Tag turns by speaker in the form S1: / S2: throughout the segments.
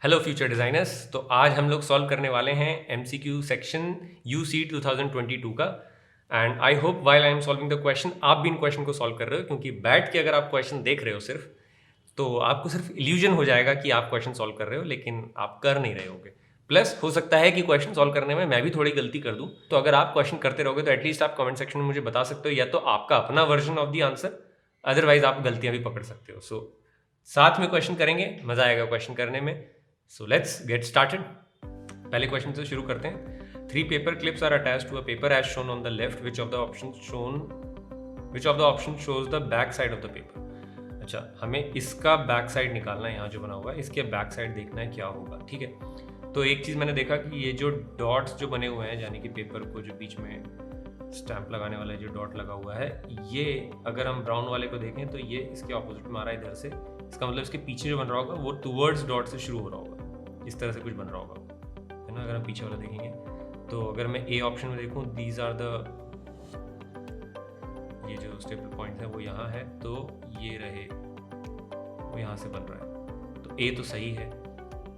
S1: Hello future designers. तो आज हम लोग सॉल्व करने वाले हैं एमसीक्यू सेक्शन यूसी 2022 का। And I hope while I am solving the question आप भी इन क्वेश्चन को सॉल्व कर रहे हो, क्योंकि बैठ के अगर आप क्वेश्चन देख रहे हो सिर्फ, तो आपको सिर्फ इल्यूजन हो जाएगा कि आप क्वेश्चन सॉल्व कर रहे हो, लेकिन आप कर नहीं रहे होगे। प्लस हो सकता है कि क्वेश्चन सॉल्व करने में मैं भी थोड़ी गलती कर दूं। तो अगर आप क्वेश्चन करते रहोगे तो एटलीस्ट आप कमेंट सेक्शन में मुझे बता सकते हो, या तो आपका अपना version of the answer, otherwise आप गलतियां भी पकड़ सकते हो। सो साथ में क्वेश्चन करेंगे, मजा आएगा क्वेश्चन करने में। So let's get started. पहले क्वेश्चन से शुरू करते हैं। 3 paper clips are attached to a paper as shown on the left. Which of the options shows the back side of the paper? अच्छा, हमें इसका बैक साइड निकालना है। यहाँ जो बना हुआ है इसके बैक साइड देखना है क्या होगा। ठीक है, तो एक चीज़ मैंने देखा कि ये जो डॉट्स जो बने हुए हैं, यानी कि पेपर को जो बीच में स्टैंप लगाने वाला जो डॉट लगा हुआ है, ये अगर हम ब्राउन वाले को देखें तो ये इसके ऑपोजिट में आ रहा है इधर से। इसका मतलब इसके पीछे जो बन रहा होगा वो टूवर्ड्स डॉट से शुरू हो रहा होगा, इस तरह से कुछ बन रहा होगा, है ना। अगर हम पीछे वाला देखेंगे तो अगर मैं ए ऑप्शन में देखूं, दीज आर द, ये जो स्टेपल पॉइंट है वो यहाँ है, तो ये रहे, वो यहाँ से बन रहा है। तो ए तो सही है,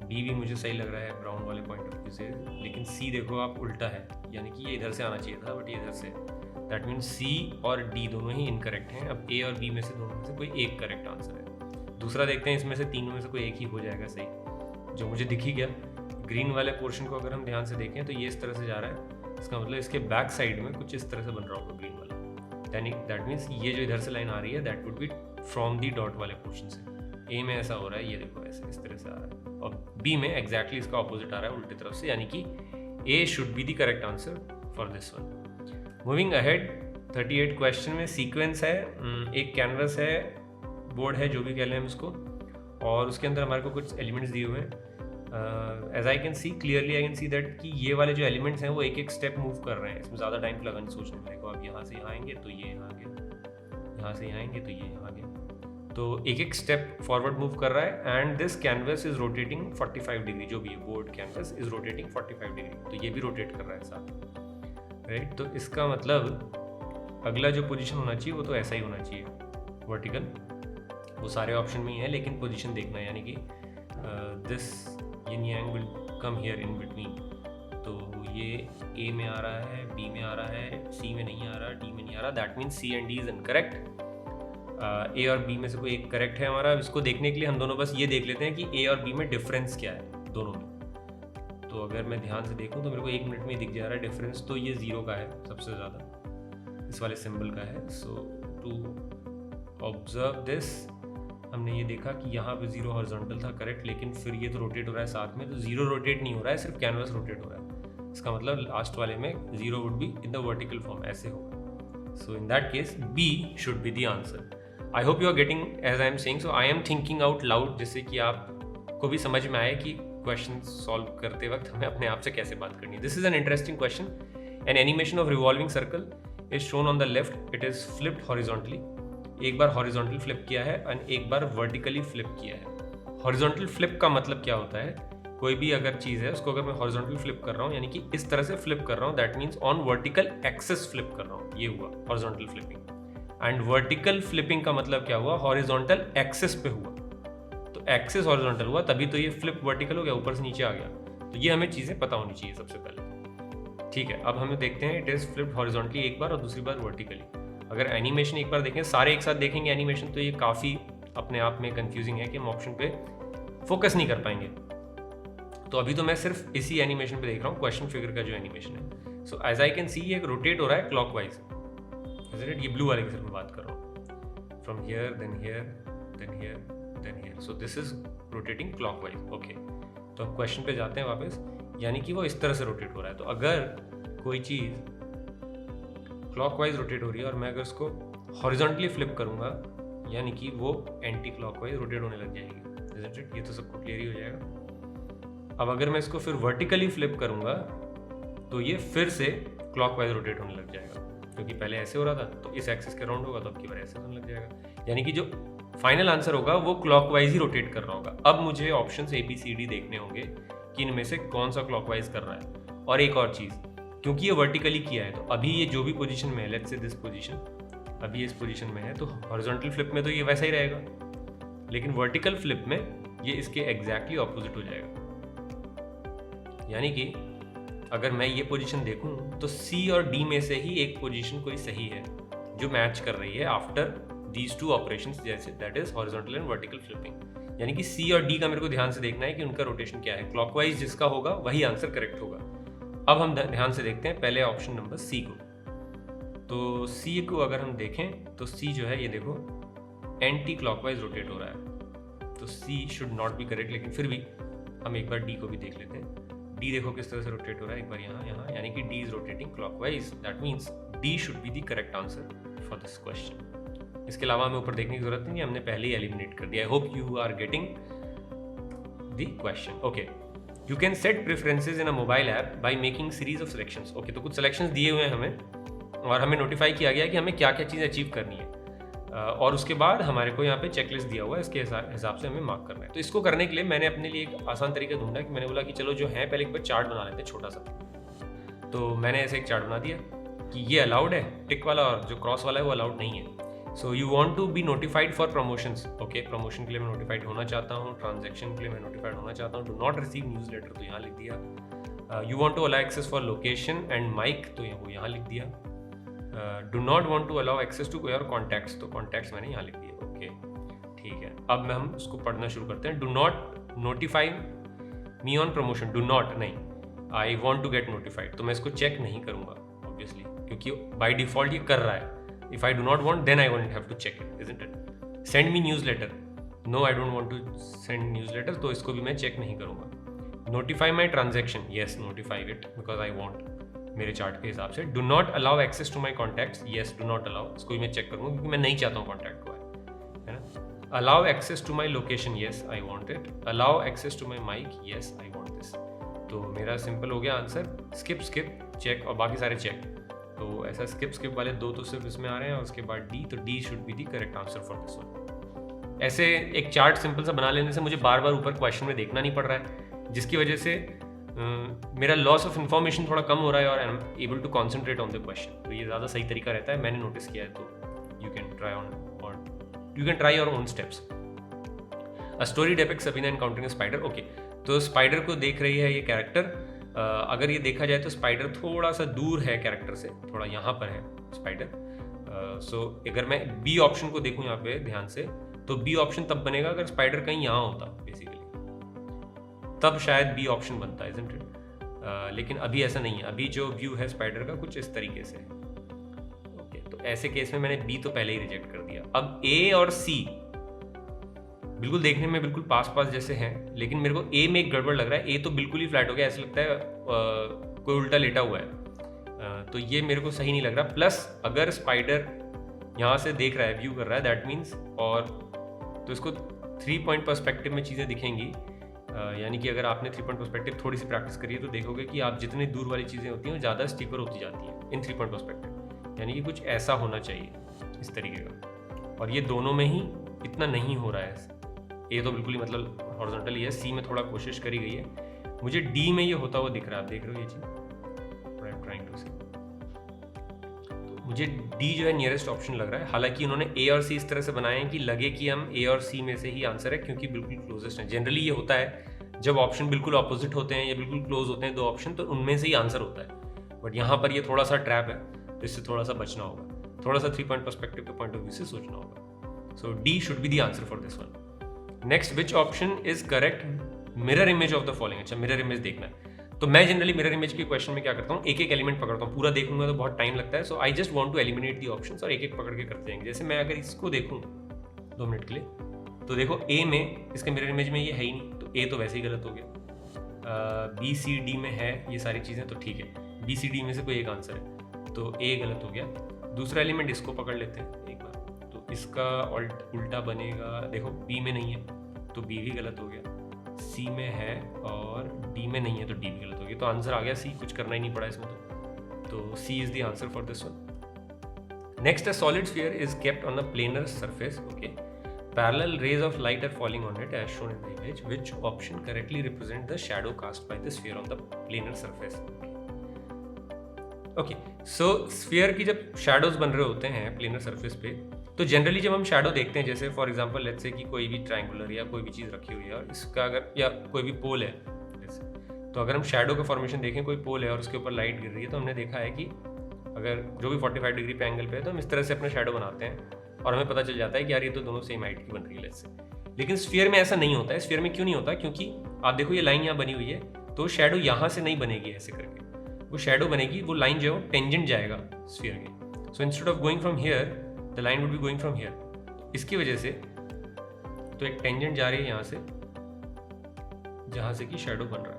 S1: बी भी मुझे सही लग रहा है ब्राउन वाले पॉइंट ऑफ व्यू से, लेकिन सी देखो आप उल्टा है, यानी कि ये इधर से आना चाहिए था बट ये इधर से। दैट मीन्स सी और डी दोनों ही इनकरेक्ट हैं। अब ए और बी में से दोनों में से कोई एक करेक्ट आंसर है। दूसरा देखते हैं, इसमें से तीनों में से कोई एक ही हो जाएगा सही, जो मुझे दिख ही गया। ग्रीन वाले पोर्शन को अगर हम ध्यान से देखें तो ये इस तरह से जा रहा है, इसका मतलब इसके बैक साइड में कुछ इस तरह से बन रहा होगा ग्रीन वाला। दैट मीन्स ये जो इधर से लाइन आ रही है that would be from the dot वाले पोर्शन से। ए में ऐसा हो रहा है, ये देखो ऐसे इस तरह से आ रहा है, और बी में एग्जैक्टली इसका ऑपोजिट आ रहा है उल्टी तरफ से, यानी कि A should be the correct answer for this one. Moving ahead, 38 question में सीक्वेंस है, एक कैनवस है, बोर्ड है, जो भी कह लें हम इसको, और उसके अंदर हमारे को कुछ एलिमेंट्स दिए हुए हैं। As I can see clearly, I can see that कि ये वाले जो एलिमेंट्स हैं वो एक एक स्टेप मूव कर रहे हैं। इसमें ज़्यादा टाइम लगा नहीं सोचने में। देखो आप यहाँ से यहाँ आएंगे तो ये यहाँ आ गया, यहाँ से यहाँ आएंगे तो ये यहाँ आ गया, तो एक एक स्टेप फॉरवर्ड मूव कर रहा है। And this canvas is rotating 45 degree, जो भी है board canvas is rotating 45 degree, तो ये भी रोटेट कर रहा है साथ, राइट। तो इसका मतलब अगला जो पोजीशन होना चाहिए वो तो ऐसा ही होना चाहिए, वर्टिकल। वो सारे ऑप्शन में ही है, लेकिन पोजीशन देखना है, यानी कि this yin yang will come here in between। तो ये A में आ रहा है, B में आ रहा है, C में नहीं आ रहा, D में नहीं आ रहा। That means C and D is incorrect. A और B में से कोई एक करेक्ट है हमारा। इसको देखने के लिए हम दोनों बस ये देख लेते हैं कि A और B में डिफरेंस क्या है दोनों में। तो अगर मैं ध्यान से देखूं तो मेरे को 1 मिनट में दिख जा रहा है डिफरेंस, तो ये 0 का है सबसे ज़्यादा, इस वाले सिंबल का है। सो टू ऑब्जर्व दिस, हमने ये देखा कि यहाँ पे 0 हॉरिजॉन्टल था, करेक्ट, लेकिन फिर ये तो रोटेट हो रहा है साथ में, तो 0 रोटेट नहीं हो रहा है, सिर्फ कैनवस रोटेट हो रहा है। इसका मतलब लास्ट वाले में 0 would be in the vertical form, ऐसे होगा। So in that case B should be the answer. I hope you are getting as I am saying. So I am thinking out loud, जिससे कि आपको भी समझ में आए कि क्वेश्चन सॉल्व करते वक्त हमें अपने आप से कैसे बात करनी है। This is an interesting question. N animation of revolving circle is shown on the left, it is flipped horizontally. एक बार हॉरिजॉन्टल फ्लिप किया है और एक बार वर्टिकली फ्लिप किया है। हॉरिजॉन्टल फ्लिप का मतलब क्या होता है, कोई भी अगर चीज़ है उसको अगर मैं हॉरिजॉन्टल फ्लिप कर रहा हूँ, यानी कि इस तरह से फ्लिप कर रहा हूँ, that means on vertical axis flip कर रहा हूँ, ये हुआ horizontal flipping. And vertical flipping का मतलब क्या हुआ, हॉरिजॉन्टल एक्सिस पे हुआ। तो एक्सिस हॉरिजॉन्टल हुआ तभी तो ये फ्लिप वर्टिकल हो गया, ऊपर से नीचे आ गया। तो ये हमें चीज़ें पता होनी चाहिए सबसे पहले। ठीक है, अब हमें देखते हैं, इट इज फ्लिप्ड हॉरिजॉन्टली एक बार और दूसरी बार वर्टिकली। अगर एनिमेशन एक बार देखें, सारे एक साथ देखेंगे एनिमेशन, तो ये काफ़ी अपने आप में कंफ्यूजिंग है कि हम ऑप्शन पे फोकस नहीं कर पाएंगे। तो अभी तो मैं सिर्फ इसी एनिमेशन पे देख रहा हूँ, क्वेश्चन फिगर का जो एनिमेशन है। सो एज आई कैन सी ये रोटेट हो रहा है क्लॉकवाइज, ये ब्लू वाले की सिर्फ मैं बात कर रहा हूँ, from here then here then here then here. So this is rotating clockwise. Okay, तो अब क्वेश्चन पे जाते हैं वापस, यानी कि वो इस तरह से रोटेट हो रहा है। तो अगर कोई चीज़ क्लॉकवाइज रोटेट हो रही है और मैं अगर उसको हॉरिजॉन्टली फ्लिप करूंगा, यानी कि वो एंटी क्लॉकवाइज रोटेट होने लग जाएगी। Isn't it? ये तो सबको क्लियर ही हो जाएगा। अब अगर मैं इसको फिर वर्टिकली फ्लिप करूंगा तो ये फिर से क्लॉकवाइज रोटेट होने लग जाएगा, क्योंकि पहले ऐसे हो रहा था, तो इस एक्सिस के राउंड होगा तो अब की बार ऐसे होने लग जाएगा, यानी कि जो फाइनल आंसर होगा वो क्लॉकवाइज ही रोटेट कर रहा होगा। अब मुझे ऑप्शन ABCD देखने होंगे कि इनमें से कौन सा क्लॉकवाइज कर रहा है। और एक और चीज़, क्योंकि ये वर्टिकली किया है, तो अभी ये जो भी पोजीशन में है, लेट्स से दिस पोजीशन, अभी इस पोजीशन में है, तो हॉरिजॉन्टल फ्लिप में तो ये वैसा ही रहेगा, लेकिन वर्टिकल फ्लिप में ये इसके एग्जैक्टली ऑपोजिट हो जाएगा। यानी कि अगर मैं ये पोजीशन देखूं तो सी और डी में से ही एक पोजीशन कोई सही है जो मैच कर रही है आफ्टर दीज टू ऑपरेशंस, जैसे that is horizontal and vertical flipping. यानी कि सी और डी का मेरे को ध्यान से देखना है कि उनका रोटेशन क्या है। क्लॉकवाइज जिसका होगा वही आंसर करेक्ट होगा। अब हम ध्यान से देखते हैं पहले ऑप्शन नंबर सी को। तो सी को अगर हम देखें तो सी जो है ये देखो एंटी क्लॉकवाइज रोटेट हो रहा है, तो सी शुड नॉट बी करेक्ट। लेकिन फिर भी हम एक बार डी को भी देख लेते हैं। डी देखो किस तरह से रोटेट हो रहा है, एक बार यहाँ, यानी कि D is rotating clockwise. That means D should be the correct answer for this question. इसके अलावा हमें ऊपर देखने की जरूरत नहीं है, हमने पहले ही एलिमिनेट कर दिया। I hope you are getting the question. Okay, you can set preferences in a mobile app by making series of selections. Okay, तो कुछ सिलेक्शंस दिए हुए हैं हमें और हमें नोटिफाई किया गया कि हमें क्या क्या चीज़ अचीव करनी है, और उसके बाद हमारे को यहाँ पे चेकलिस्ट दिया हुआ है, इसके हिसाब से हमें मार्क करना है। तो इसको करने के लिए मैंने अपने लिए एक आसान तरीका ढूंढा कि मैंने बोला कि चलो जो है पहले एक बार चार्ट बना लेते हैं छोटा सा। तो मैंने ऐसे एक चार्ट बना दिया कि ये अलाउड है टिक वाला, और जो क्रॉस वाला है वो अलाउड नहीं है। So you want to be notified for promotions. Okay, promotion के लिए मैं नोटिफाइड होना चाहता हूँ, ट्रांजैक्शन के लिए मैं नोटिफाइड होना चाहता हूँ, do not receive newsletter, तो यहाँ लिख दिया। You want to allow access for location and mic, तो वो यहाँ लिख दिया। Do not want to allow access to your contacts, तो कॉन्टैक्ट्स मैंने यहाँ लिख दिया। ओके, ठीक है। अब हम उसको पढ़ना शुरू करते हैं। Do not notify me on promotion, do not नहीं, I want to get notified, तो मैं इसको चेक नहीं करूँगा ऑब्वियसली, क्योंकि बाई डिफॉल्ट ये कर रहा है। If I do not want then I won't have to check it, isn't it. Send me newsletter, no I don't want to send newsletter, तो इसको भी मैं चेक नहीं करूँगा। Notify my transaction, yes notify it because I want, मेरे chart के हिसाब से। Do not allow access to my contacts, yes do not allow, इसको भी मैं चेक करूँगा क्योंकि मैं नहीं चाहता हूँ कॉन्टैक्ट को, है ना। Allow access to my location, yes I want it. Allow access to my mic, yes I want this. तो मेरा सिंपल हो गया आंसर, स्किप स्किप चेक और बाकी सारे चेक। तो ऐसा स्किप स्किप वाले दो तो सिर्फ इसमें आ रहे हैं, और उसके बाद डी, तो D should be the correct answer for this one. ऐसे एक चार्ट सिंपल सा बना लेने से मुझे बार बार ऊपर क्वेश्चन में देखना नहीं पड़ रहा है, जिसकी वजह से मेरा लॉस ऑफ इन्फॉर्मेशन थोड़ा कम हो रहा है और I am able to concentrate on the question. तो ये ज़्यादा सही तरीका रहता है, मैंने नोटिस किया है। तो you can try your own steps. A story depicts Sabina encountering a spider. Okay, तो स्पाइडर को देख रही है ये कैरेक्टर। अगर ये देखा जाए तो स्पाइडर थोड़ा सा दूर है कैरेक्टर से, थोड़ा यहाँ पर है स्पाइडर। सो अगर मैं बी ऑप्शन को देखूँ यहाँ पे ध्यान से, तो बी ऑप्शन तब बनेगा अगर स्पाइडर कहीं यहाँ होता बेसिकली, तब शायद बी ऑप्शन बनता है, इजंट इट। लेकिन अभी ऐसा नहीं है, अभी जो व्यू है स्पाइडर का कुछ इस तरीके से है। ओके, तो ऐसे केस में मैंने बी तो पहले ही रिजेक्ट कर दिया। अब ए और सी बिल्कुल देखने में बिल्कुल पास पास जैसे हैं, लेकिन मेरे को ए में एक गड़बड़ लग रहा है। ए तो बिल्कुल ही फ्लैट हो गया, ऐसा लगता है कोई उल्टा लेटा हुआ है, तो ये मेरे को सही नहीं लग रहा। प्लस अगर स्पाइडर यहाँ से देख रहा है, व्यू कर रहा है, दैट मीन्स, और तो इसको 3 पॉइंट पर्सपेक्टिव में चीज़ें दिखेंगी। यानी कि अगर आपने 3 पॉइंट पर्सपेक्टिव थोड़ी सी प्रैक्टिस करी है तो देखोगे कि आप जितनी दूर वाली चीज़ें होती हैं वो ज़्यादा स्टीपर होती जाती हैं इन 3 पॉइंट पर्सपेक्टिव। यानी कि कुछ ऐसा होना चाहिए इस तरीके का, और ये दोनों में ही इतना नहीं हो रहा है। ए तो बिल्कुल ही मतलब हॉरिजॉन्टल ही है, सी में थोड़ा कोशिश करी गई है, मुझे डी में ये होता हुआ दिख रहा है। आप देख रहे हो ये चीज़, ट्राइंग टू सी, तो मुझे डी जो है नियरेस्ट ऑप्शन लग रहा है। हालांकि उन्होंने ए और सी इस तरह से बनाए हैं कि लगे कि हम ए और सी में से ही आंसर है, क्योंकि बिल्कुल क्लोजेस्ट है। जनरली ये होता है जब ऑप्शन बिल्कुल ऑपोजिट होते हैं या बिल्कुल क्लोज होते हैं दो ऑप्शन, तो उनमें से ही आंसर होता है। बट यहाँ पर ये थोड़ा सा ट्रैप है, तो इससे थोड़ा सा बचना होगा, थोड़ा सा 3 पॉइंट पर्सपेक्टिव के पॉइंट ऑफ व्यू से सोचना होगा। So D should be the answer for this one. Next, which option is correct mirror image of the following. अच्छा, मिरर इमेज देखना है, तो मैं जनरली मिरर इमेज के क्वेश्चन में क्या करता हूँ, एक एक एलिमेंट पकड़ता हूँ, पूरा देखूंगा तो बहुत टाइम लगता है। So I just want to eliminate the options और एक एक पकड़ के करते जाएंगे। जैसे मैं अगर इसको देखूँ 2 मिनट के लिए, तो देखो ए में इसके मिरर इमेज में ये है ही नहीं, तो ए तो वैसे ही गलत हो गया। बी सी डी में है ये सारी चीज़ें, तो ठीक है, बी सी डी में से कोई एक आंसर है, तो ए गलत हो गया। दूसरा एलिमेंट इसको पकड़ लेते हैं एक बार, तो इसका उल्टा बनेगा। देखो बी में नहीं है तो बी भी गलत हो गया, सी में है और डी में नहीं है तो डी भी गलत हो गया। तो आंसर आ गया सी, कुछ करना ही नहीं पड़ा इसमें। तो C is the answer for this one. Next, a solid sphere is kept on a planar surface. Okay, parallel rays of light are falling on it as shown in the image. Which option correctly represent the shadow cast by the sphere on the planar surface? Okay, so sphere की जब shadows बन रहे होते हैं planar surface पे, तो generally जब हम शैडो देखते हैं, जैसे फॉर एग्जांपल लेट्स से कि कोई भी ट्रायंगुलर या कोई भी चीज़ रखी हुई है और इसका अगर या कोई भी पोल है जैसे, तो अगर हम शैडो का फॉर्मेशन देखें, कोई पोल है और उसके ऊपर लाइट गिर रही है, तो हमने देखा है कि अगर जो भी 45 डिग्री पे एंगल पे है तो हम इस तरह से अपना शैडो बनाते हैं और हमें पता चल जाता है कि यार ये तो दोनों सेम हाइट की बन रही है लेट्स से। लेकिन स्फीयर में ऐसा नहीं होता है। स्फीयर में क्यों नहीं होता? क्योंकि आप देखो ये लाइन यहाँ बनी हुई है, तो शैडो यहाँ से नहीं बनेगी ऐसे करके, वो शैडो बनेगी, वो लाइन जो है टेंजेंट जाएगा स्फीयर के। So instead of going from here the line would be going from here. इसकी वजह से तो एक टेंजेंट जा रही है यहाँ से, जहाँ से कि शैडो बन रहा है,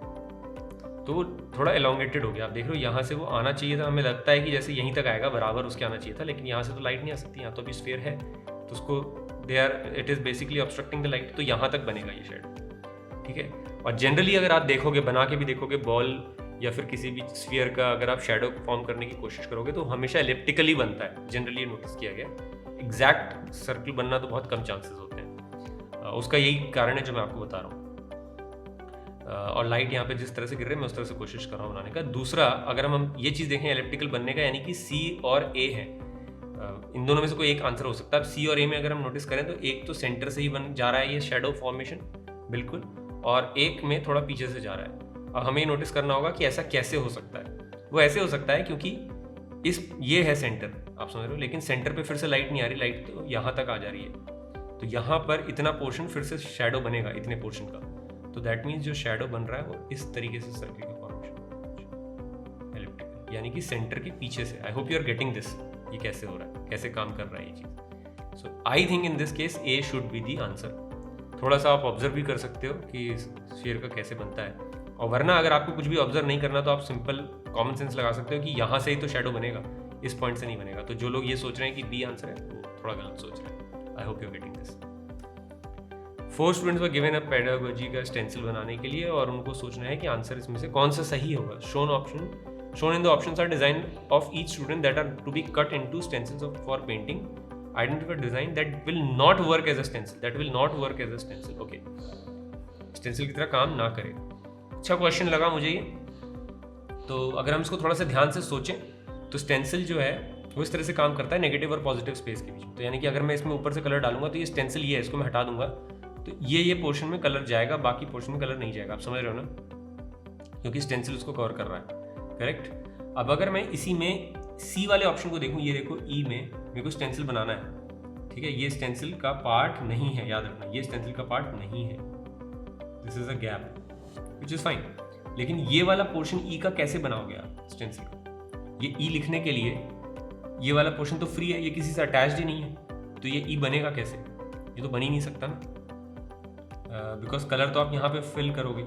S1: तो वो थोड़ा एलोंगेटेड हो गया। आप देख रहे हो यहाँ से वो आना चाहिए था, हमें लगता है कि जैसे यहीं तक आएगा, बराबर उसके आना चाहिए था, लेकिन यहाँ से तो लाइट नहीं आ सकती, यहाँ तो अभी स्फीयर है, तो उसको it is basically obstructing the light, तो यहाँ तक बनेगा ये शैडो, ठीक है। और जनरली अगर आप देखोगे, बना के भी देखोगे बॉल या फिर किसी भी स्फीयर का, अगर आप शैडो फॉर्म करने की कोशिश करोगे तो हमेशा एलिप्टिकली बनता है, जनरली नोटिस किया गया। एग्जैक्ट सर्कल बनना तो बहुत कम चांसेस होते हैं। उसका यही कारण है जो मैं आपको बता रहा हूँ। और लाइट यहाँ पे जिस तरह से गिर रही है, मैं उस तरह से कोशिश कर रहा हूँ बनाने का। दूसरा, अगर हम ये चीज़ देखें एलिप्टिकल बनने का, यानी कि सी और ए है, इन दोनों में से कोई एक आंसर हो सकता है। अब सी और ए में अगर हम नोटिस करें तो एक तो सेंटर से ही बन जा रहा है ये शैडो फॉर्मेशन बिल्कुल, और एक में थोड़ा पीछे से जा रहा है। अब हमें नोटिस करना होगा कि ऐसा कैसे हो सकता है। वो ऐसे हो सकता है क्योंकि ये है सेंटर, आप समझ रहे हो, लेकिन सेंटर पे फिर से लाइट नहीं आ रही, लाइट तो यहाँ तक आ जा रही है, तो यहाँ पर इतना पोर्शन फिर से शैडो बनेगा इतने पोर्शन का, तो दैट मीन्स जो शैडो बन रहा है वो इस तरीके से सर्कल का फॉर्मेशन एलिप्टिकल, यानी कि सेंटर के पीछे से। I hope you are getting this, ये कैसे हो रहा है, कैसे काम कर रहा है ये चीज़। So I think in this case A should be the answer. थोड़ा सा आप ऑब्जर्व भी कर सकते हो कि स्फीयर का कैसे बनता है, और वरना अगर आपको कुछ भी ऑब्जर्व नहीं करना तो आप सिंपल कॉमन सेंस लगा सकते हो कि यहाँ से ही तो शैडो बनेगा, इस पॉइंट से नहीं बनेगा। तो जो लोग ये सोच रहे हैं कि बी आंसर है, वो थोड़ा गलत सोच रहे हैं। I hope you are getting this. 4 students were given a pedagogy का स्टेंसिल बनाने के लिए, और उनको सोचना है कि आंसर इसमें से कौन सा सही होगा। shown in the options are design of each student that are to be cut into stencils for painting. Identify design that will not work as a stencil. Okay, stencil की तरह काम ना करे। अच्छा क्वेश्चन लगा मुझे ये। तो अगर हम इसको थोड़ा सा ध्यान से सोचें तो स्टेंसिल जो है वो इस तरह से काम करता है नेगेटिव और पॉजिटिव स्पेस के बीच में। तो यानी कि अगर मैं इसमें ऊपर से कलर डालूंगा तो ये स्टेंसिल ये है, इसको मैं हटा दूंगा तो ये पोर्शन में कलर जाएगा, बाकी पोर्शन में कलर नहीं जाएगा। आप समझ रहे हो ना, क्योंकि स्टेंसिल उसको कवर कर रहा है, करेक्ट। अब अगर मैं इसी में सी वाले ऑप्शन को देखूं, ये देखो ई में मेरे को स्टेंसिल बनाना है, ठीक है। ये स्टेंसिल का पार्ट नहीं है, याद रखना, ये स्टेंसिल का पार्ट नहीं है, this is a gap which is fine. लेकिन ये वाला पोर्शन ई का कैसे बनाओगे आप स्टेंसिल का? ये ई लिखने के लिए ये वाला पोर्शन तो फ्री है, ये किसी से अटैच्ड ही नहीं है, तो ये ई बनेगा कैसे? ये तो बन ही नहीं सकता ना, बिकॉज कलर तो आप यहाँ पे फिल करोगे,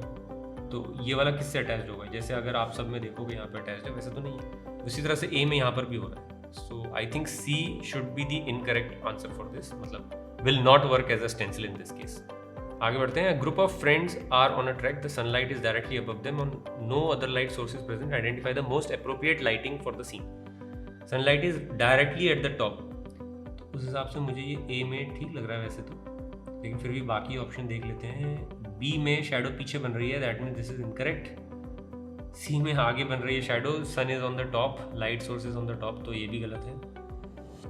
S1: तो ये वाला किससे अटैच्ड होगा? जैसे अगर आप सब में देखोगे यहाँ पे अटैच्ड है, वैसे तो नहीं है। उसी तरह से ए में यहाँ पर भी हो रहा है। So I think C should be the incorrect answer for this, मतलब will not work as a stencil in this case. आगे बढ़ते हैं। Group of friends are on a track, the sunlight is directly above them, on no other light source is present, identify the most appropriate lighting for the scene. Sunlight is directly at the top, तो उस हिसाब से मुझे ये ए में ठीक लग रहा है वैसे तो, लेकिन फिर भी बाकी ऑप्शन देख लेते हैं। बी में शैडो पीछे बन रही है, that mean this is incorrect. C में आगे बन रही है shadow, sun is on the top, light source is on the top, तो ये भी गलत है।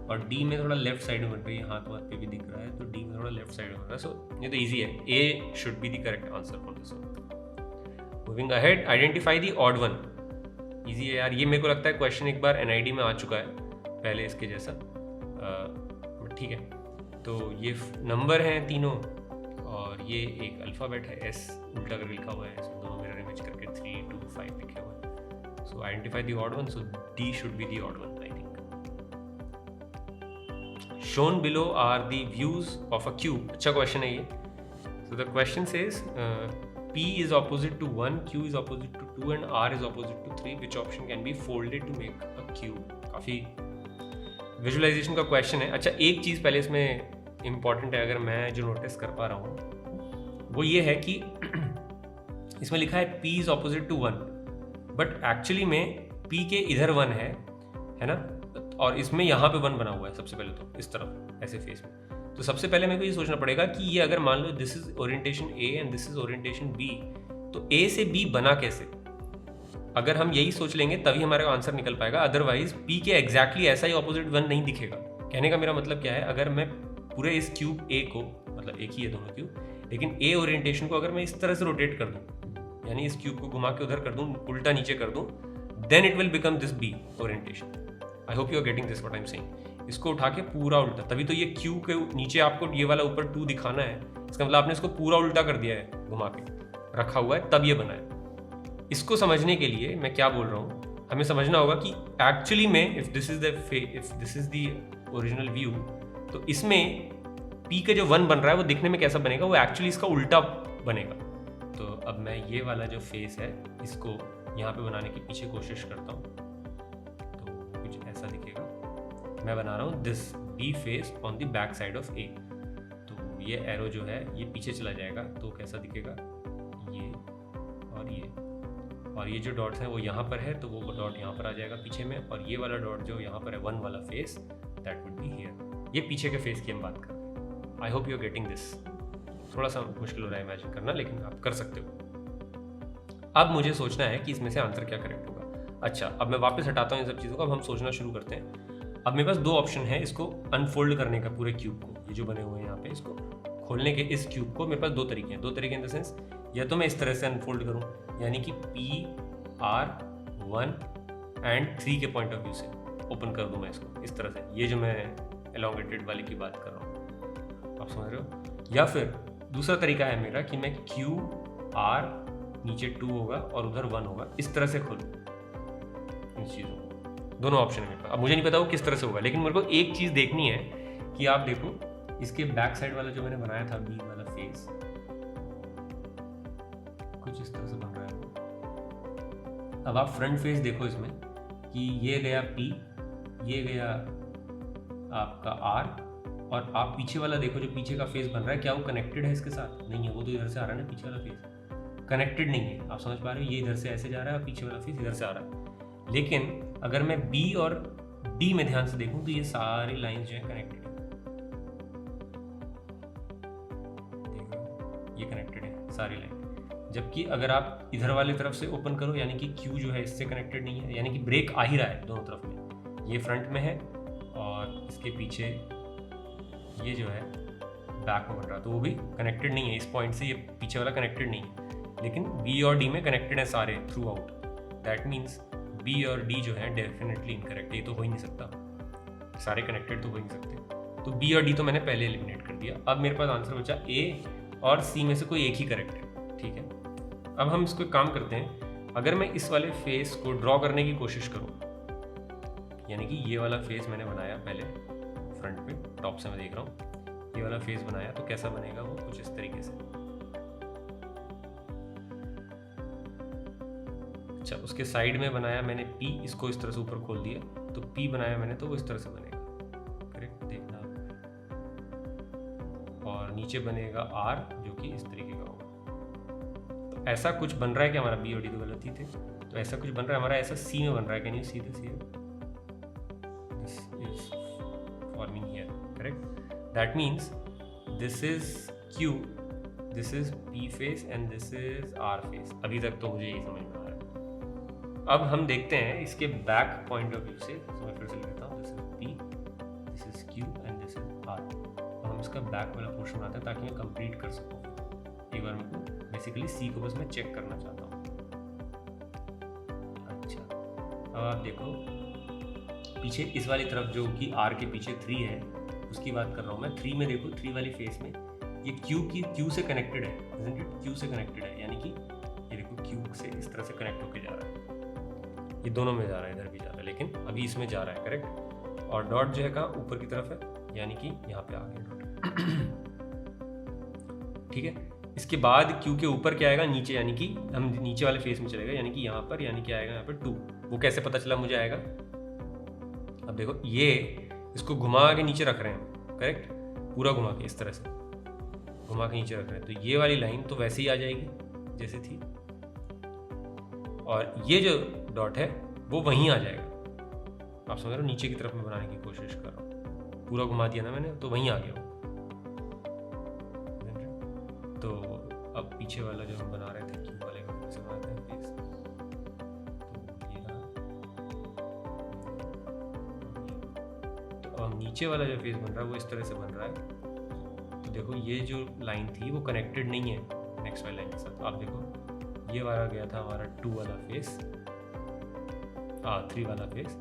S1: और डी में थोड़ा लेफ्ट साइड में बन रही है, हाथ पे भी दिख रहा है, तो डी में थोड़ा लेफ्ट साइड में बन रहा है। सो ये तो ईजी है, A should be the correct answer for this one. Moving ahead, identify the odd one. Easy है यार, ये मेरे को लगता है क्वेश्चन एक बार एनआईडी में आ चुका है पहले इसके जैसा, ठीक है। तो ये नंबर हैं तीनों, और ये एक अल्फ़ाबेट है, एस उल्टा करके लिखा हुआ है, इसमें दोनों मिरर इमेज करके 3, 2, 5 लिखे हुए हैं। So identify the odd one, so D should be the odd one I think. Shown below are the views of a cube. अच्छा क्वेश्चन है ये। So the question says P is opposite to 1, Q is opposite to 2 and R is opposite to 3. Which option can be folded to make a cube? काफ़ी visualisation का question है। अच्छा, एक चीज़ पहले इसमें इम्पॉर्टेंट है, अगर मैं जो नोटिस कर पा रहा हूँ वो ये है कि इसमें लिखा है P is opposite to 1, but actually में P के इधर 1 है ना, और इसमें यहाँ पे 1 बना हुआ है सबसे पहले तो इस तरफ ऐसे फेस में। तो सबसे पहले मेरे को ये सोचना पड़ेगा कि ये अगर मान लो this is orientation A and this is orientation B, तो ए से बी बना कैसे? अगर हम यही सोच लेंगे तभी हमारा आंसर निकल पाएगा, अदरवाइज पी के एग्जैक्टली ऐसा ही ऑपोजिट 1 नहीं दिखेगा, कहने का मेरा मतलब क्या है, अगर मैं पूरे इस क्यूब ए को, मतलब एक ही है दोनों क्यूब, लेकिन ए ओरिएंटेशन को अगर मैं इस तरह से रोटेट कर दूं, यानी इस क्यूब को घुमा के उधर कर दूं, उल्टा नीचे कर दूं, then it will become this B orientation. I hope you are getting this what I am saying. इसको उठा के पूरा उल्टा, तभी तो ये क्यू के नीचे आपको ये वाला ऊपर 2 दिखाना है, इसका मतलब आपने इसको पूरा उल्टा कर दिया है, घुमा के रखा हुआ है, तब ये बना है। इसको समझने के लिए मैं क्या बोल रहा हूँ, हमें समझना होगा कि एक्चुअली में if this is the original view, तो इसमें P का जो 1 बन रहा है वो दिखने में कैसा बनेगा, वो एक्चुअली इसका उल्टा बनेगा। तो अब मैं ये वाला जो फेस है इसको यहाँ पे बनाने की पीछे कोशिश करता हूँ, तो कुछ ऐसा दिखेगा। मैं बना रहा हूँ this B face on the back side of A। तो ये एरो जो है ये पीछे चला जाएगा, तो कैसा दिखेगा, ये और ये जो डॉट्स हैं वो यहाँ पर है, तो वो डॉट यहाँ पर आ जाएगा पीछे में, और ये वाला डॉट जो यहाँ पर है 1 वाला face, that would be here. ये पीछे के फेस की हम बात कर रहे हैं। I hope you are getting this. थोड़ा सा मुश्किल हो रहा है इमेजिन करना, लेकिन आप कर सकते हो। अब मुझे सोचना है कि इसमें से आंसर क्या करेक्ट होगा। अच्छा, अब मैं वापस हटाता हूँ इन सब चीज़ों को, अब हम सोचना शुरू करते हैं। अब मेरे पास 2 ऑप्शन है इसको अनफोल्ड करने का, पूरे क्यूब को, ये जो बने हुए हैं यहाँ पे, इसको खोलने के इस क्यूब को मेरे पास 2 तरीके हैं। 2 तरीके इन द सेंस, या तो मैं इस तरह से अनफोल्ड करूँ, यानी कि PR1 एंड 3 के पॉइंट ऑफ व्यू से ओपन कर दूँ मैं इसको इस तरह से, ये जो मैं एलोंगेटेड वाले की बात कर रहा हूँ, आप समझ रहे हो। या फिर दूसरा तरीका है मेरा कि मैं QR नीचे 2 होगा और उधर 1 होगा, इस तरह से खोलूँ इन चीज़ों को। दोनों ऑप्शन है मेरे पास। अब मुझे नहीं पता वो किस तरह से होगा, लेकिन मेरे को एक चीज़ देखनी है कि आप देखो इसके बैक साइड वाला जो मैंने बनाया था B वाला फेस, कुछ इस तरह से बन रहा है। अब आप फ्रंट फेस देखो इसमें कि ये गया P, ये गया आपका R, और आप पीछे वाला देखो जो पीछे का फेस बन रहा है, क्या वो कनेक्टेड है इसके साथ? नहीं है, वो तो इधर से आ रहा है ना, पीछे वाला फेस कनेक्टेड नहीं है। आप समझ पा रहे हो, ये इधर से ऐसे जा रहा है और पीछे वाला फेस इधर से आ रहा है। लेकिन अगर मैं B और D में ध्यान से देखूं तो ये सारी लाइंस जो है कनेक्टेड है, ये कनेक्टेड है सारी लाइन। जबकि अगर आप इधर वाली तरफ से ओपन करो, यानी कि Q जो है इससे कनेक्टेड नहीं है, यानी कि ब्रेक आ ही रहा है दोनों तरफ में, ये फ्रंट में है और इसके पीछे ये जो है बैक में बन रहा है, तो वो भी कनेक्टेड नहीं है। इस पॉइंट से ये पीछे वाला कनेक्टेड नहीं है, लेकिन B और D में कनेक्टेड है सारे through out. That means B और D जो है डेफिनेटली इनकरेक्ट, ये तो हो ही नहीं सकता, सारे कनेक्टेड तो हो ही नहीं सकते। तो B और D तो मैंने पहले एलिमिनेट कर दिया। अब मेरे पास आंसर बचा A और C में से कोई एक ही करेक्ट है, ठीक है। अब हम इसको काम करते हैं, अगर मैं इस वाले फेस को ड्रॉ करने की कोशिश करूं, यानी कि ये वाला फेस मैंने बनाया पहले फ्रंट पे, टॉप से मैं देख रहा हूँ, ये वाला फेस बनाया, तो कैसा बनेगा वो कुछ इस तरीके से। अच्छा, उसके साइड में बनाया मैंने P, इसको इस तरह से ऊपर खोल दिया, तो P बनाया मैंने, तो वो इस तरह से बनेगा, करेक्ट, देखना। और नीचे बनेगा R जो कि इस तरीके का होगा। तो ऐसा कुछ बन रहा है कि हमारा B और D तो गलत ही थे, तो ऐसा कुछ बन रहा है हमारा, ऐसा C में बन रहा है। Can you see this here? This is forming here, correct. That means this is Q, this is P face and this is R face. अभी तक तो मुझे यही समझ में आ रहा है। अब हम देखते हैं इसके बैक पॉइंट ऑफ व्यू से, तो मैं फिर से लिखता हूँ, this is P, this is Q and this is R। तो हम इसका बैक वाला पोर्शन बनाते हैं ताकि मैं कंप्लीट कर सकूँ। एक बार मेरे को बेसिकली C को बस मैं चेक करना चाहता हूँ। अच्छा, अब आप देखो पीछे इस वाली तरफ जो कि R के पीछे 3 है, उसकी बात कर रहा हूँ मैं। 3 में देखो, 3 वाली फेस में ये Q से कनेक्टेड है, isn't it? Q से कनेक्टेड है, यानी कि ये देखो Q से इस तरह से कनेक्ट होके जा रहा है, ये दोनों में जा रहा है, इधर भी जा रहा है, लेकिन अभी इसमें जा रहा है, करेक्ट। और डॉट जो है कहाँ, ऊपर की तरफ है, यानी कि यहाँ पे आ गया डॉट, ठीक है। इसके बाद Q के ऊपर क्या आएगा, नीचे, यानी कि हम नीचे वाले फेस में चलेगा, यानी कि यहाँ पर, यानी कि आएगा यहाँ पर 2। वो कैसे पता चला मुझे आएगा? अब देखो, ये इसको घुमा के नीचे रख रहे हैं, करेक्ट, पूरा घुमा के इस तरह से घुमा के नीचे रख रहे हैं, तो ये वाली लाइन तो वैसे ही आ जाएगी जैसे थी, और ये जो डॉट है वो वहीं आ जाएगा। आप समझ रहे हो, नीचे की तरफ मैं बनाने की कोशिश कर रहा हूँ, पूरा घुमा दिया ना मैंने, तो वहीं आ गया वो। तो अब पीछे वाला जो हम बना रहे थे Q वाले का, कैसे बनाते हैं फेस, तो ये रहा। तो अब हम नीचे वाला जो फेस बन रहा है वो इस तरह से बन रहा है। तो देखो ये जो लाइन थी वो कनेक्टेड नहीं है नेक्स्ट वाली लाइन के साथ। आप देखो ये वाला गया था हमारा 2 वाला फेस, 3 वाला फेस,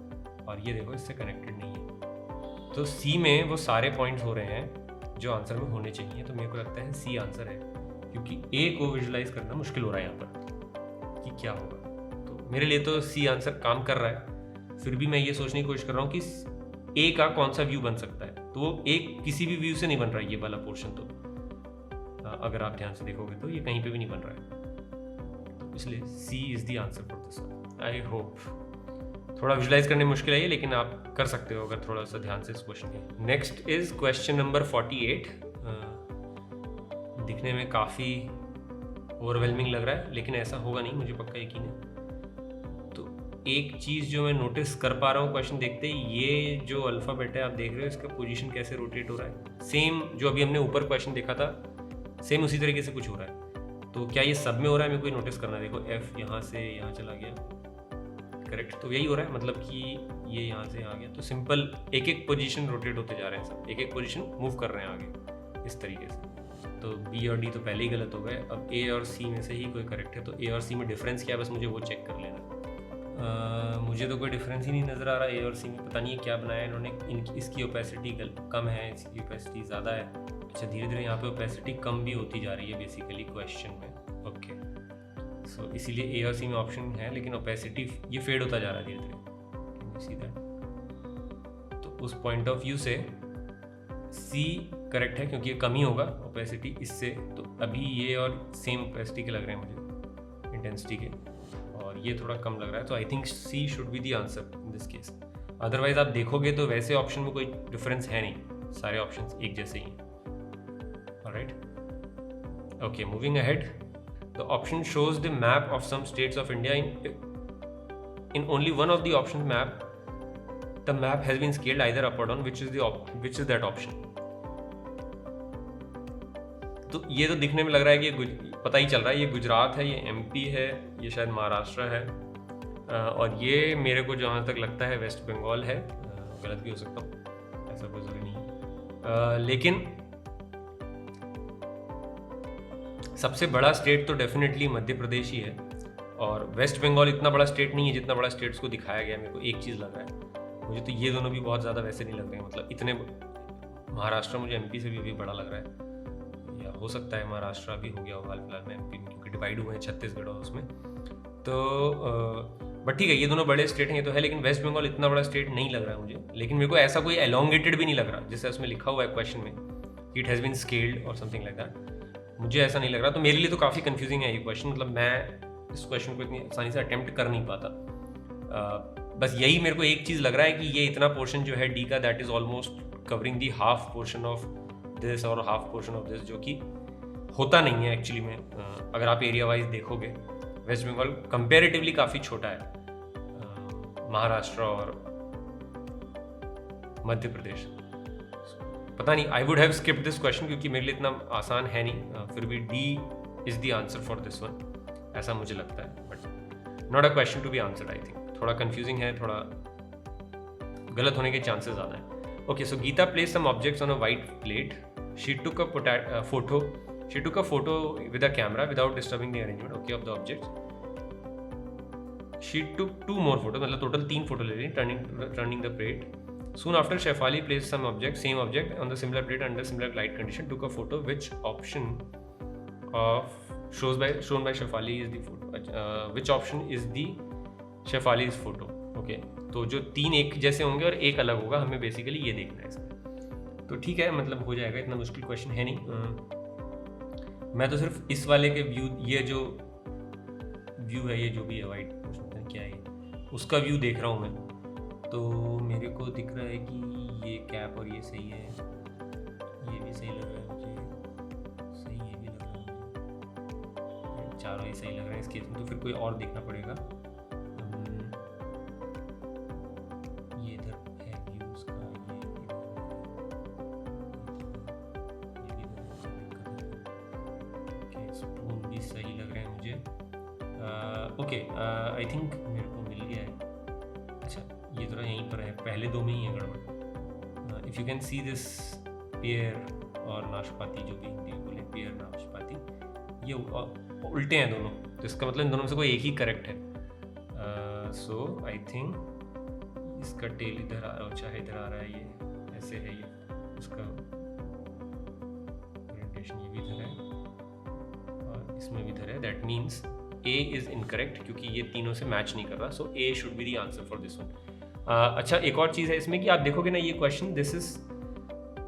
S1: और ये देखो इससे कनेक्टेड नहीं है। तो सी में वो सारे पॉइंट्स हो रहे हैं जो आंसर में होने चाहिए। तो मेरे को लगता है सी आंसर है, क्योंकि ए को विजुलाइज करना मुश्किल हो रहा है यहाँ पर कि क्या होगा। तो मेरे लिए तो सी आंसर काम कर रहा है। फिर भी मैं ये सोचने की कोशिश कर रहा हूँ कि ए का कौन सा व्यू बन सकता है। तो वो एक किसी भी व्यू से नहीं बन रहा है ये वाला पोर्शन। तो अगर आप ध्यान से देखोगे तो ये कहीं पे भी नहीं बन रहा है। तो इसलिए C is the answer for this one. I hope थोड़ा विजुलाइज करने में मुश्किल है ये, लेकिन आप कर सकते हो अगर थोड़ा सा ध्यान से इस क्वेश्चन के। Next is question number 48। दिखने में काफ़ी ओवरवेलमिंग लग रहा है, लेकिन ऐसा होगा नहीं, मुझे पक्का यकीन है। तो एक चीज़ जो मैं नोटिस कर पा रहा हूँ क्वेश्चन देखते ही, ये जो अल्फ़ाबेट है आप देख रहे हो इसका पोजीशन कैसे रोटेट हो रहा है। सेम जो अभी हमने ऊपर क्वेश्चन देखा था सेम उसी तरीके से कुछ हो रहा है। तो क्या ये सब में हो रहा है, मेरे को ये नोटिस करना है। देखो एफ यहाँ से यहाँ चला गया, करेक्ट। तो यही हो रहा है, मतलब कि ये यहाँ से आ गया। तो सिंपल एक एक पोजीशन रोटेट होते जा रहे हैं, सब एक एक पोजीशन मूव कर रहे हैं आगे इस तरीके से। तो बी और डी तो पहले ही गलत हो गए। अब ए और सी में से ही कोई करेक्ट है। तो ए और सी में डिफरेंस क्या है, बस मुझे वो चेक कर लेना। मुझे तो कोई डिफरेंस ही नहीं नज़र आ रहा ए और सी में। पता नहीं है क्या बनाया इन्होंने। इसकी ओपेसिटी कम है, इसकी ओपेसिटी ज़्यादा है। अच्छा, धीरे धीरे यहाँ पे ओपेसिटी कम भी होती जा रही है बेसिकली क्वेश्चन में। ओके, सो इसीलिए ए और सी में ऑप्शन है, लेकिन ओपेसिटी ये फेड होता जा रहा है धीरे धीरे। See that. तो उस पॉइंट ऑफ व्यू से सी करेक्ट है, क्योंकि ये कम ही होगा ओपेसिटी इससे। तो अभी ये और सेम ओपेसिटी के लग रहे हैं मुझे, इंटेंसिटी के, और ये थोड़ा कम लग रहा है। तो I think C should be the answer in this case. Otherwise आप देखोगे तो वैसे ऑप्शन में कोई डिफरेंस है नहीं, सारे ऑप्शंस एक जैसे ही हैं। Alright, okay, moving ahead. The option shows the map of some states of India. In only one of the options map, the map has been scaled either up or down. Which is that option? तो ये तो दिखने में लग रहा है कि पता ही चल रहा है ये गुजरात है, ये एमपी है, ये शायद महाराष्ट्र है, और ये मेरे को जहाँ तक लगता है वेस्ट बंगाल है। गलत भी हो सकता हूँ, ऐसा कोई ज़रूरी नहीं है। लेकिन सबसे बड़ा स्टेट तो डेफिनेटली मध्य प्रदेश ही है, और वेस्ट बंगाल इतना बड़ा स्टेट नहीं है जितना बड़ा स्टेट्स को दिखाया गया। मेरे को एक चीज़ लग रहा है, मुझे तो ये दोनों भी बहुत ज़्यादा वैसे नहीं लग रहे हैं। मतलब इतने महाराष्ट्र मुझे एमपी से भी बड़ा लग रहा है, या हो सकता है महाराष्ट्र भी हो गया हो हाल फिलहाल में एमपी में, क्योंकि डिवाइड हुए हैं छत्तीसगढ़ और उसमें। तो बट ठीक है, ये दोनों बड़े स्टेट हैं, ये तो है। लेकिन वेस्ट बंगाल इतना बड़ा स्टेट नहीं लग रहा है मुझे। लेकिन मेरे को ऐसा कोई एलोंगेटेड भी नहीं लग रहा, जैसे उसमें लिखा हुआ है क्वेश्चन में, इट हैज़ बीन स्केल्ड और समथिंग लाइक दैट। मुझे ऐसा नहीं लग रहा। तो मेरे लिए तो काफ़ी कंफ्यूजिंग है ये क्वेश्चन। मतलब मैं इस क्वेश्चन को इतनी आसानी से अटेम्प्ट कर नहीं पाता। बस यही मेरे को एक चीज़ लग रहा है कि ये इतना पोर्शन जो है डी का, that is almost covering the half portion of this और हाफ पोर्शन ऑफ दिस, जो कि होता नहीं है एक्चुअली में। अगर आप एरिया वाइज देखोगे, वेस्ट बंगाल कंपेरेटिवली काफ़ी छोटा है महाराष्ट्र और मध्य प्रदेश। पता नहीं, I would have skipped this question, क्योंकि मेरे लिए इतना आसान है नहीं। फिर भी D is the answer for this one, ऐसा मुझे लगता है। But not a question to be answered. I think थोड़ा कंफ्यूजिंग है, थोड़ा गलत होने के चांसेस ज़्यादा हैं। Okay, so Geeta place some objects on a white plate. She took a photo with a camera without disturbing the arrangement, okay, of the objects. She took 2 more photos, मतलब total 3 photo ले ली, turning the plate. Soon after, Shefali placed same object on the similar plate under similar light condition. Took a photo. Which option of shown by Shefali is the photo? Which option is the Shefali's photo? Okay, तो जो 3 एक जैसे होंगे और एक अलग होगा, हमें बेसिकली ये देखना है इसमें। तो ठीक है, मतलब हो जाएगा, इतना मुश्किल क्वेश्चन है नहीं। मैं तो सिर्फ इस वाले के व्यू, ये जो व्यू है, ये जो भी है वाइट, क्या है, उसका व्यू देख रहा हूँ मैं। तो मेरे को दिख रहा है कि ये कैप और ये सही है, ये भी सही लग रहा है मुझे, सही ये भी लग रहा है मुझे, चारों ही सही लग रहे हैं इस केस में। तो फिर कोई और देखना पड़ेगा। ये इधर है व्यू उसका, स्पून भी सही लग रहे हैं मुझे। ओके, आई थिंक मेरे को मिल गया है। अच्छा, ये थोड़ा यहीं पर है, पहले 2 में ही है गड़बड़। If you can see this pair और नाशपाती, जो भी हिंदी में बोले पेयर नाशपाती, ये उल्टे हैं दोनों, तो इसका मतलब इन दोनों में से कोई एक ही करेक्ट है। सो आई थिंक इसका टेल इधर चाहे इधर आ रहा है, ये ऐसे है, ये इसका ओरिएंटेशन ये भी इधर है और इसमें भी इधर है। That means A is incorrect क्योंकि ये तीनों से मैच नहीं कर रहा, so A should be the answer for this one. अच्छा, एक और चीज़ है इसमें कि आप देखोगे ना, ये question, this is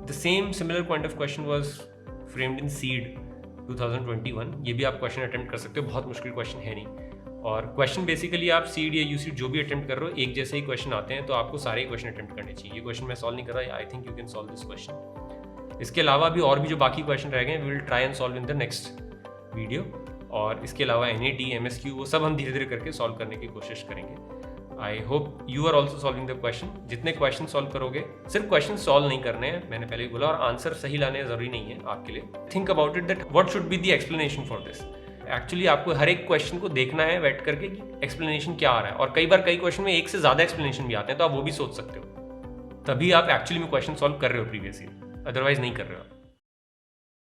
S1: the same similar point of question was framed in seed 2021। ये भी आप क्वेश्चन अटेम्प्ट कर सकते हो, बहुत मुश्किल क्वेश्चन है नहीं। और क्वेश्चन बेसिकली आप सीड या यूसीड जो भी अटेम्प्ट कर रहे हो, एक जैसे ही क्वेश्चन आते हैं, तो आपको सारे क्वेश्चन अटेम्प्ट करने चाहिए। ये क्वेश्चन मैं सॉल्व नहीं कर रहा, I think you can solve this question. इसके अलावा भी और भी जो बाकी क्वेश्चन रह गए, we will try and solve in the next video. और इसके अलावा NAT, MSQ, वो सब हम धीरे धीरे करके सॉल्व करने की कोशिश करेंगे। I hope you are also solving the question. जितने क्वेश्चन सॉल्व करोगे, सिर्फ क्वेश्चन सॉल्व नहीं करने हैं, मैंने पहले ही बोला, और आंसर सही लाने जरूरी नहीं है आपके लिए। Think about it that what should be the explanation for this. Actually आपको हर एक क्वेश्चन को देखना है बैठ करके कि एक्सप्लेनेशन क्या आ रहा है, और कई बार कई क्वेश्चन में एक से ज़्यादा एक्सप्लेनेशन भी आते हैं, तो आप वो भी सोच सकते हो, तभी आप एक्चुअली में क्वेश्चन सॉल्व कर रहे हो प्रीवियस ईयर, अदरवाइज नहीं कर रहे हो।